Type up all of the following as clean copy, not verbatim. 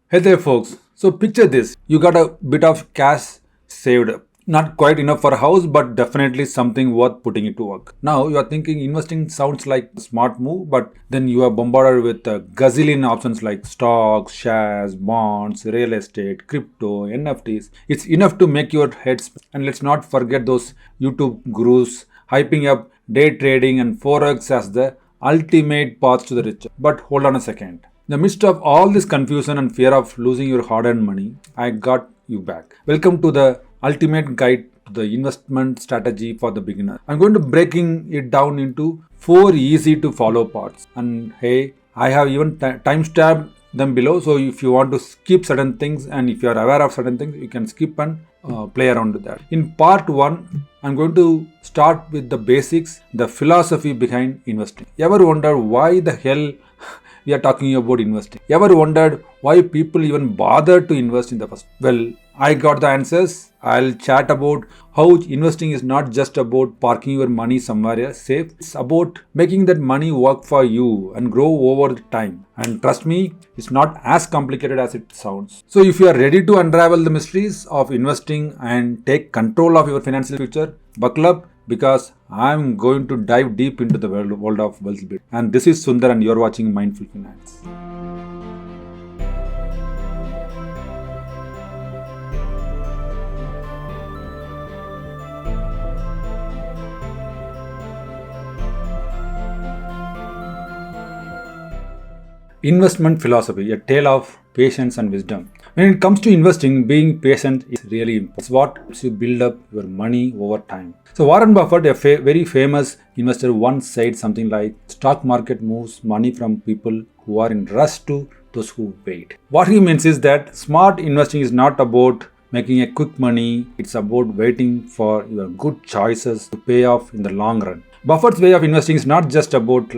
Hey there, folks. So, picture this you got a bit of cash saved up. Not quite enough for a house, but definitely something worth putting it to work. Now, you are thinking investing sounds like a smart move, but then you are bombarded with a gazillion options like stocks, shares, bonds, real estate, crypto, NFTs. It's enough to make your head spin. And let's not forget those YouTube gurus hyping up day trading and forex as the ultimate path to the riches. But hold on a second. In the midst of all this confusion and fear of losing your hard earned money, I got you back. Welcome to the ultimate guide to the investment strategy for the beginner. I'm going to breaking it down into four easy to follow parts. And hey, I have even time stamped them below. So if you want to skip certain things and if you are aware of certain things, you can skip and play around with that. In part one, I'm going to start with the basics, the philosophy behind investing. Ever wonder why the hell we are talking about investing? Ever wondered why people even bother to invest in the first? Well, I got the answers. I'll chat about how investing is not just about parking your money somewhere safe. It's about making that money work for you and grow over time. And trust me, it's not as complicated as it sounds. So if you are ready to unravel the mysteries of investing and take control of your financial future, buckle up because I'm going to dive deep into the world of wealth building. And this is Sundar and you're watching Mindful Finance. Investment philosophy, a tale of patience and wisdom. When it comes to investing, being patient is really important. It's what helps you build up your money over time. So Warren Buffett, a very famous investor, once said something like, stock market moves money from people who are in rush to those who wait. What he means is that smart investing is not about making a quick money. It's about waiting for your good choices to pay off in the long run. Buffett's way of investing is not just about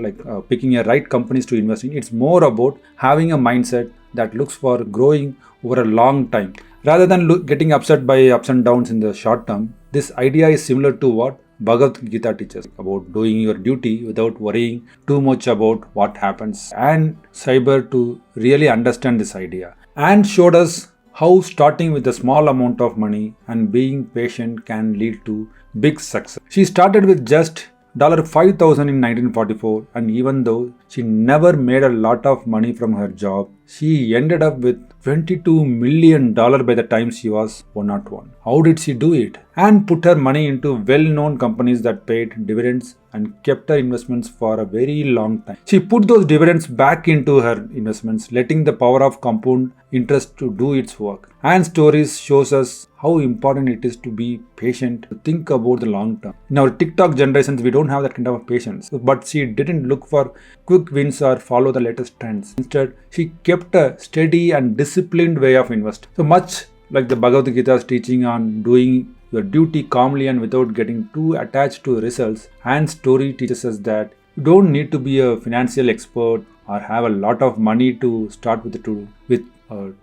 picking a right companies to invest in. It's more about having a mindset that looks for growing over a long time. Rather than getting upset by ups and downs in the short term, this idea is similar to what Bhagavad Gita teaches about doing your duty without worrying too much about what happens. And Scheiber to really understand this idea and showed us how starting with a small amount of money and being patient can lead to big success. She started with just $5,000 in 1944, and even though she never made a lot of money from her job, she ended up with $22 million by the time she was 101. How did she do it? And put her money into well-known companies that paid dividends and kept her investments for a very long time. She put those dividends back into her investments, letting the power of compound interest to do its work. And stories shows us how important it is to be patient, to think about the long term. In our TikTok generations, we don't have that kind of patience. But she didn't look for quick wins or follow the latest trends. Instead, she kept a steady and disciplined way of investing. So much like the Bhagavad Gita's teaching on doing your duty calmly and without getting too attached to results, and story teaches us that you don't need to be a financial expert or have a lot of money to start with.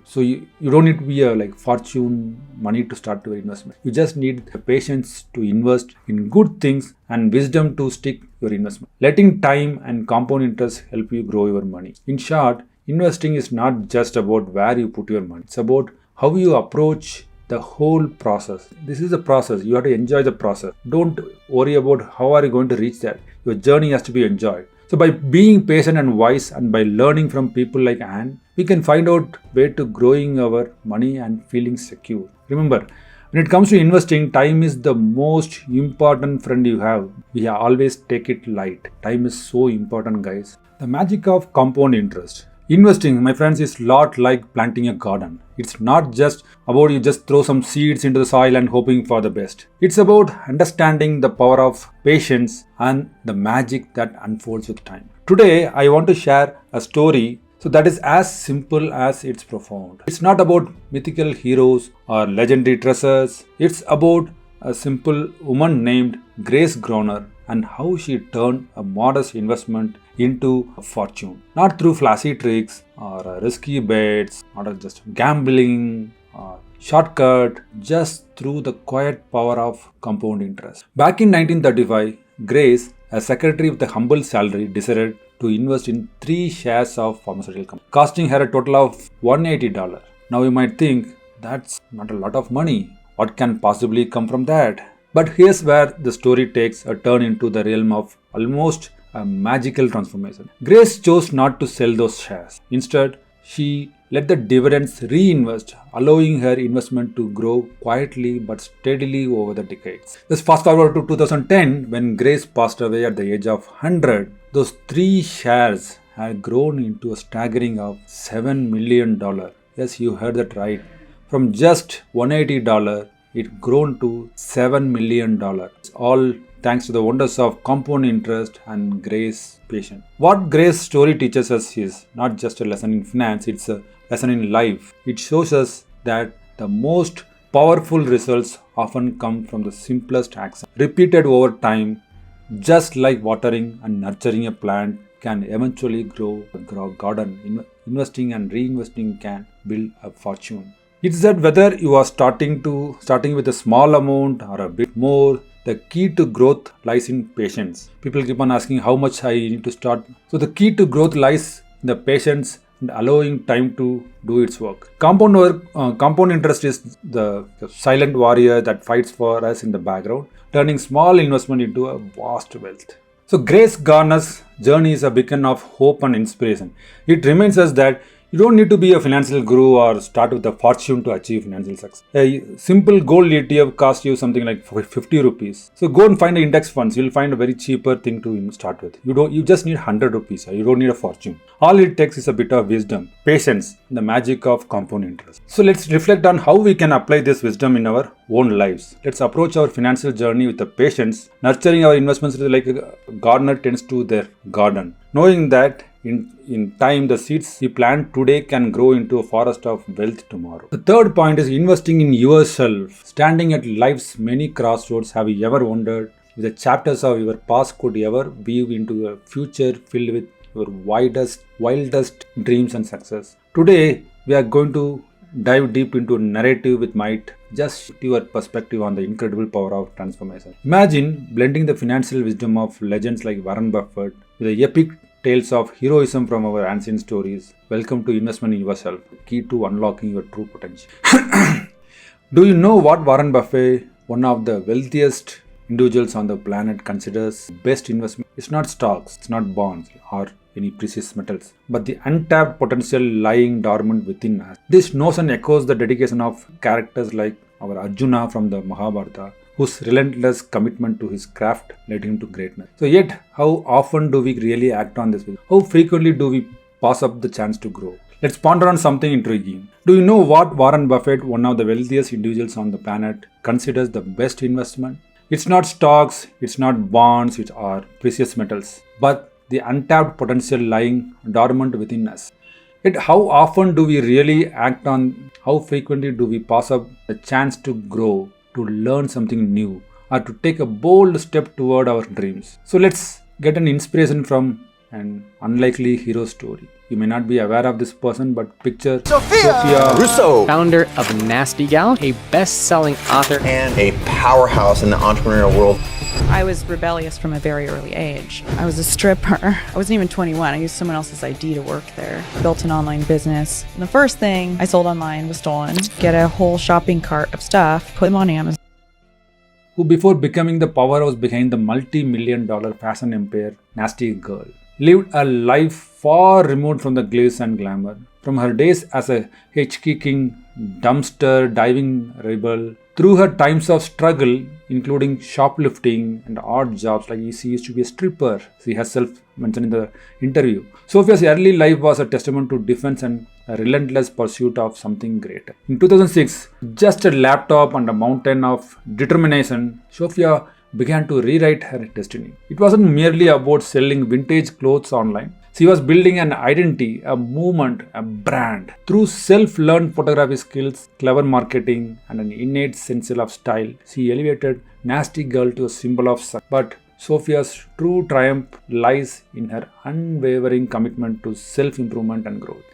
So you don't need to be a fortune money to start your investment. You just need the patience to invest in good things and wisdom to stick your investment. Letting time and compound interest help you grow your money. In short, investing is not just about where you put your money. It's about how you approach the whole process. This is a process. You have to enjoy the process. Don't worry about how are you going to reach that. Your journey has to be enjoyed. So by being patient and wise and by learning from people like Anne, we can find out way to growing our money and feeling secure. Remember, when it comes to investing, time is the most important friend you have. We always take it light. Time is so important, guys. The magic of compound interest. Investing, my friends, is a lot like planting a garden. It's not just about you just throw some seeds into the soil and hoping for the best. It's about understanding the power of patience and the magic that unfolds with time. Today, I want to share a story that is as simple as it's profound. It's not about mythical heroes or legendary treasures. It's about a simple woman named Grace Groner and how she turned a modest investment into a fortune. Not through flashy tricks or risky bets, not just gambling or shortcut, just through the quiet power of compound interest. Back in 1935, Grace, a secretary with a humble salary, decided to invest in 3 shares of pharmaceutical company, costing her a total of $180. Now you might think, that's not a lot of money. What can possibly come from that? But here's where the story takes a turn into the realm of almost a magical transformation. Grace chose not to sell those shares. Instead, she let the dividends reinvest, allowing her investment to grow quietly but steadily over the decades. Let's fast forward to 2010 when Grace passed away at the age of 100. Those 3 shares had grown into a staggering of $7 million. Yes, you heard that right. From just $180, it grown to $7 million. All thanks to the wonders of compound interest and Grace's patience. What Grace's story teaches us is not just a lesson in finance, it's a lesson in life. It shows us that the most powerful results often come from the simplest actions, repeated over time, just like watering and nurturing a plant can eventually grow a garden. Investing and reinvesting can build a fortune. It's that whether you are starting with a small amount or a bit more, the key to growth lies in patience. People keep on asking how much I need to start. So the key to growth lies in the patience and allowing time to do its work. Compound interest is the silent warrior that fights for us in the background, turning small investment into a vast wealth. So Grace Garner's journey is a beacon of hope and inspiration. It reminds us that you don't need to be a financial guru or start with a fortune to achieve financial success. A simple gold ETF costs you something like 50 rupees. So go and find the index funds. You'll find a very cheaper thing to start with. You just need 100 rupees. You don't need a fortune. All it takes is a bit of wisdom, patience, the magic of compound interest. So let's reflect on how we can apply this wisdom in our own lives. Let's approach our financial journey with the patience, nurturing our investments like a gardener tends to their garden, knowing that in time, the seeds you plant today can grow into a forest of wealth tomorrow. The third point is investing in yourself. Standing at life's many crossroads, have you ever wondered if the chapters of your past could ever weave into a future filled with your wildest dreams and success? Today, we are going to dive deep into a narrative which might just shift your perspective on the incredible power of transformation. Imagine blending the financial wisdom of legends like Warren Buffett with the epic tales of heroism from our ancient stories. Welcome to Investment in Yourself, key to unlocking your true potential. Do you know what Warren Buffett, one of the wealthiest individuals on the planet, considers best investment? It's not stocks, it's not bonds or any precious metals, but the untapped potential lying dormant within us. This notion echoes the dedication of characters like our Arjuna from the Mahabharata, whose relentless commitment to his craft led him to greatness. So yet, how often do we really act on this? How frequently do we pass up the chance to grow? Let's ponder on something intriguing. Do you know what Warren Buffett, one of the wealthiest individuals on the planet, considers the best investment? It's not stocks, it's not bonds, it's our precious metals, but the untapped potential lying dormant within us. Yet how often do we really act on, how frequently do we pass up the chance to grow, to learn something new, or to take a bold step toward our dreams? So let's get an inspiration from an unlikely hero story. You may not be aware of this person, but picture Sofia Russo, founder of Nasty Gal, a best-selling author, and a powerhouse in the entrepreneurial world. I was rebellious from a very early age. I was a stripper. I wasn't even 21. I used someone else's ID to work there. Built an online business. And the first thing I sold online was stolen. Get a whole shopping cart of stuff, put them on Amazon. Who before becoming the powerhouse behind the multi-million-dollar fashion empire, Nasty Girl, lived a life far removed from the glitz and glamour. From her days as a hitch-kicking, dumpster-diving rebel, through her times of struggle, including shoplifting and odd jobs like she used to be a stripper, she herself mentioned in the interview. Sofia's early life was a testament to defense and a relentless pursuit of something greater. In 2006, just a laptop and a mountain of determination, Sofia began to rewrite her destiny. It wasn't merely about selling vintage clothes online. She was building an identity, a movement, a brand. Through self-learned photography skills, clever marketing, and an innate sense of style, she elevated Nasty Girl to a symbol of success. But Sofia's true triumph lies in her unwavering commitment to self-improvement and growth.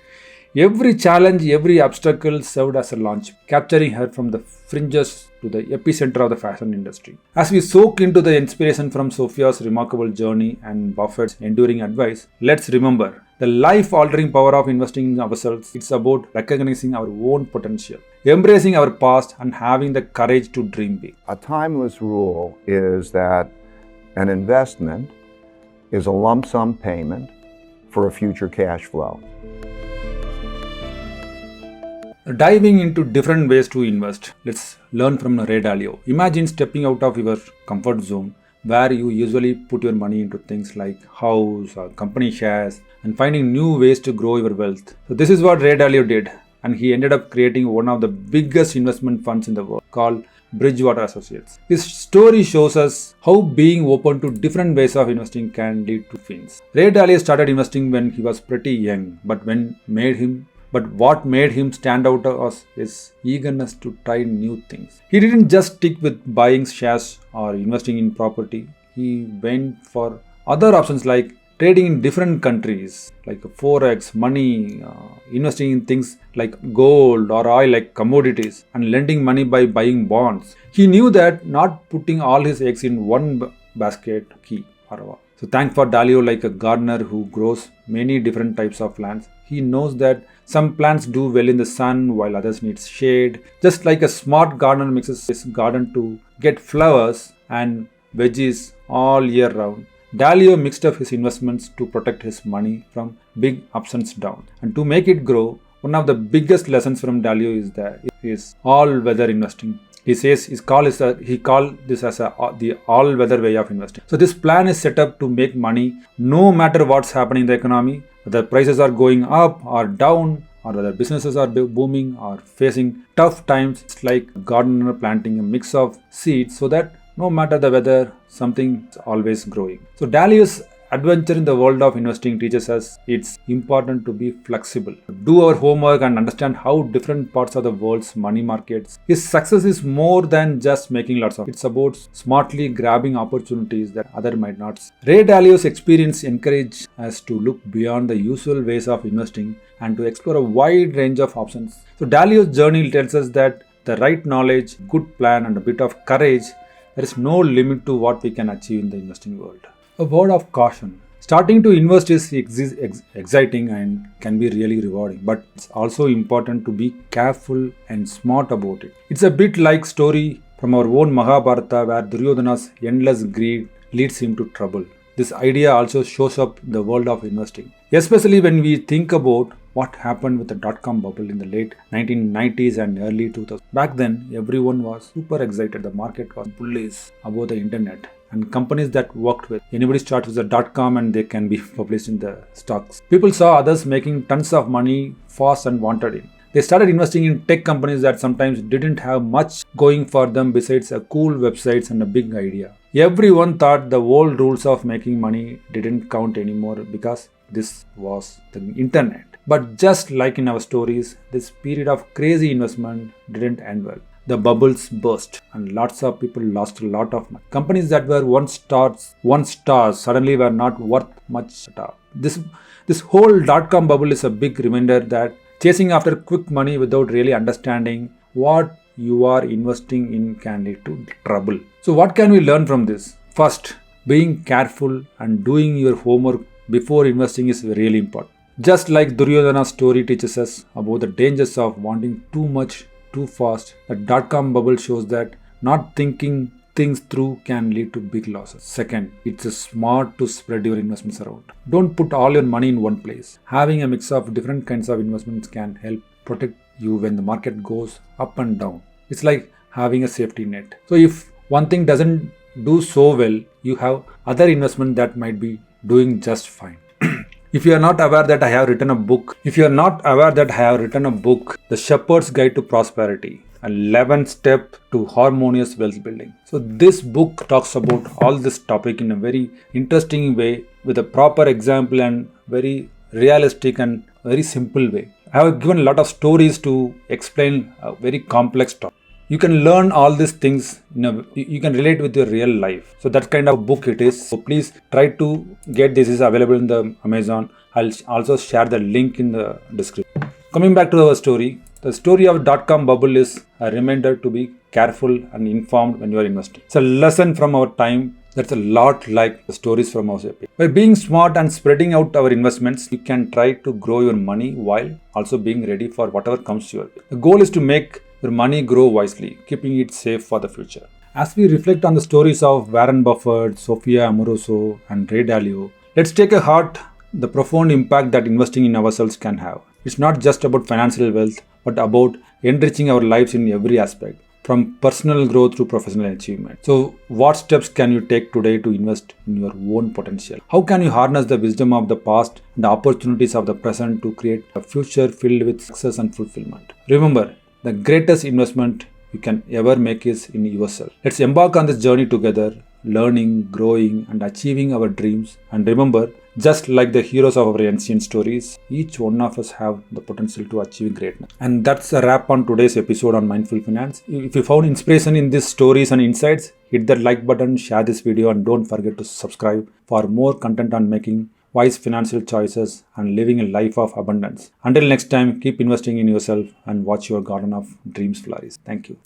Every challenge, every obstacle served as a launch, capturing her from the fringes to the epicenter of the fashion industry. As we soak into the inspiration from Sofia's remarkable journey and Buffett's enduring advice, let's remember the life-altering power of investing in ourselves. It's about recognizing our own potential, embracing our past, and having the courage to dream big. A timeless rule is that an investment is a lump sum payment for a future cash flow. Diving into different ways to invest, let's learn from Ray Dalio. Imagine stepping out of your comfort zone where you usually put your money into things like house or company shares and finding new ways to grow your wealth. So this is what Ray Dalio did, and he ended up creating one of the biggest investment funds in the world called Bridgewater Associates. His story shows us how being open to different ways of investing can lead to wins. Ray Dalio started investing when he was pretty young, but what made him stand out was his eagerness to try new things. He didn't just stick with buying shares or investing in property. He went for other options like trading in different countries, like forex, money, investing in things like gold or oil, like commodities, and lending money by buying bonds. He knew that not putting all his eggs in one basket key. So thank for Dalio, like a gardener who grows many different types of plants. He knows that some plants do well in the sun while others need shade. Just like a smart gardener mixes his garden to get flowers and veggies all year round, Dalio mixed up his investments to protect his money from big ups and downs. And to make it grow, one of the biggest lessons from Dalio is that it is all-weather investing. He says he called this as the all-weather way of investing. So this plan is set up to make money no matter what's happening in the economy, whether prices are going up or down, or whether businesses are booming or facing tough times. It's like a gardener planting a mix of seeds so that no matter the weather, something's always growing. So Dalio's adventure in the world of investing teaches us it's important to be flexible, do our homework, and understand how different parts of the world's money markets. His success is more than just making lots of. It's about smartly grabbing opportunities that others might not see. Ray Dalio's experience encourages us to look beyond the usual ways of investing and to explore a wide range of options. So Dalio's journey tells us that the right knowledge, good plan, and a bit of courage, there is no limit to what we can achieve in the investing world. A word of caution. Starting to invest is exciting and can be really rewarding, but it's also important to be careful and smart about it. It's a bit like story from our own Mahabharata where Duryodhana's endless greed leads him to trouble. This idea also shows up in the world of investing, especially when we think about what happened with the .com bubble in the late 1990s and early 2000s. Back then, everyone was super excited. The market was bullish about the internet and companies that worked with. Anybody starts with a .com and they can be published in the stocks. People saw others making tons of money fast and wanted it. They started investing in tech companies that sometimes didn't have much going for them besides a cool websites and a big idea. Everyone thought the old rules of making money didn't count anymore because this was the internet. But just like in our stories, this period of crazy investment didn't end well. The bubbles burst and lots of people lost a lot of money. Companies that were once stars suddenly were not worth much at all. This whole .com bubble is a big reminder that chasing after quick money without really understanding what you are investing in can lead to trouble. So what can we learn from this? First, being careful and doing your homework before investing is really important. Just like Duryodhana's story teaches us about the dangers of wanting too much too fast, the .com bubble shows that not thinking things through can lead to big losses. Second, it's smart to spread your investments around. Don't put all your money in one place. Having a mix of different kinds of investments can help protect you when the market goes up and down. It's like having a safety net. So if one thing doesn't do so well, you have other investment that might be doing just fine. If you are not aware that I have written a book, The Shepherd's Guide to Prosperity, 11 Steps to Harmonious Wealth Building. So this book talks about all this topic in a very interesting way with a proper example and very realistic and very simple way. I have given a lot of stories to explain a very complex topic. You can learn all these things, you can relate with your real life. So that kind of book it is. So please try to get this. Is available in the Amazon. I'll also share the link in the description. Coming back to our story, the story of dot-com bubble is a reminder to be careful and informed when you are investing. It's a lesson from our time that's a lot like the stories from our epic. By being smart and spreading out our investments, you can try to grow your money while also being ready for whatever comes your way. The goal is to make your money grow wisely, keeping it safe for the future. As we reflect on the stories of Warren Buffett, Sofia, Amoruso, and Ray Dalio, let's take a heart the profound impact that investing in ourselves can have. It's not just about financial wealth, but about enriching our lives in every aspect, from personal growth to professional achievement. So, what steps can you take today to invest in your own potential? How can you harness the wisdom of the past and the opportunities of the present to create a future filled with success and fulfillment? Remember, the greatest investment you can ever make is in yourself. Let's embark on this journey together, learning, growing, and achieving our dreams. And remember, just like the heroes of our ancient stories, each one of us have the potential to achieve greatness. And that's a wrap on today's episode on Mindful Finance. If you found inspiration in these stories and insights, hit that like button, share this video, and don't forget to subscribe for more content on making wise financial choices and living a life of abundance. Until next time, keep investing in yourself and watch your garden of dreams flourish. Thank you.